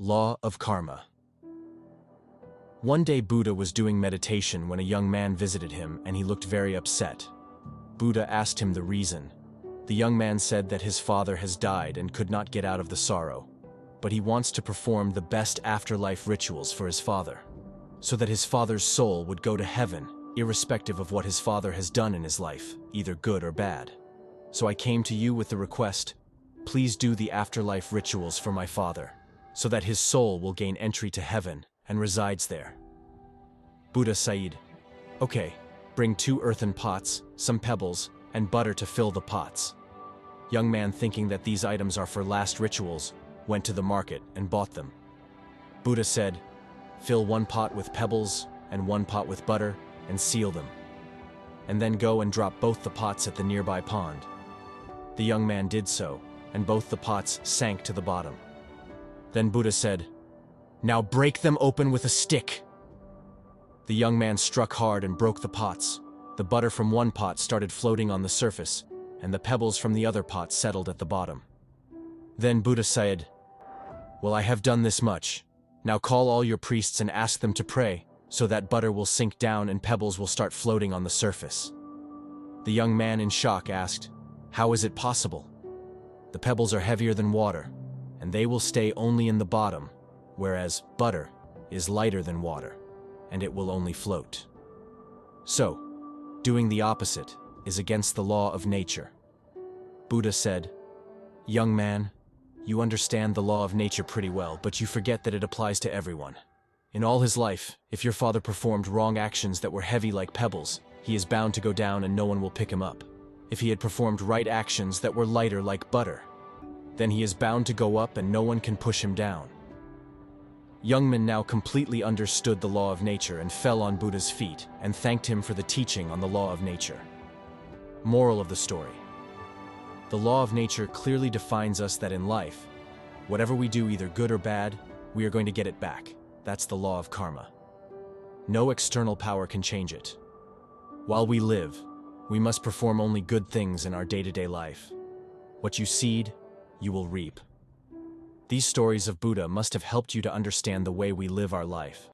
Law of Karma. One day Buddha was doing meditation when a young man visited him and he looked very upset. Buddha asked him the reason. The young man said that his father has died and could not get out of the sorrow, but he wants to perform the best afterlife rituals for his father, so that his father's soul would go to heaven, irrespective of what his father has done in his life, either good or bad. So I came to you with the request, please do the afterlife rituals for my father, so that his soul will gain entry to heaven and resides there. Buddha said, okay, bring 2 earthen pots, some pebbles, and butter to fill the pots. Young man, thinking that these items are for last rituals, went to the market and bought them. Buddha said, fill 1 pot with pebbles and 1 pot with butter and seal them. And then go and drop both the pots at the nearby pond. The young man did so, and both the pots sank to the bottom. Then Buddha said, now break them open with a stick. The young man struck hard and broke the pots. The butter from 1 pot started floating on the surface, and the pebbles from the other pot settled at the bottom. Then Buddha said, well, I have done this much. Now call all your priests and ask them to pray, so that butter will sink down and pebbles will start floating on the surface. The young man in shock asked, how is it possible? The pebbles are heavier than water, and they will stay only in the bottom, whereas butter is lighter than water, and it will only float. So, doing the opposite is against the law of nature. Buddha said, young man, you understand the law of nature pretty well, but you forget that it applies to everyone. In all his life, if your father performed wrong actions that were heavy like pebbles, he is bound to go down and no one will pick him up. If he had performed right actions that were lighter like butter, then he is bound to go up and no one can push him down. Youngman now completely understood the law of nature and fell on Buddha's feet and thanked him for the teaching on the law of nature. Moral of the story. The law of nature clearly defines us that in life, whatever we do, either good or bad, we are going to get it back. That's the law of karma. No external power can change it. While we live, we must perform only good things in our day-to-day life. What you seed, you will reap. These stories of Buddha must have helped you to understand the way we live our life.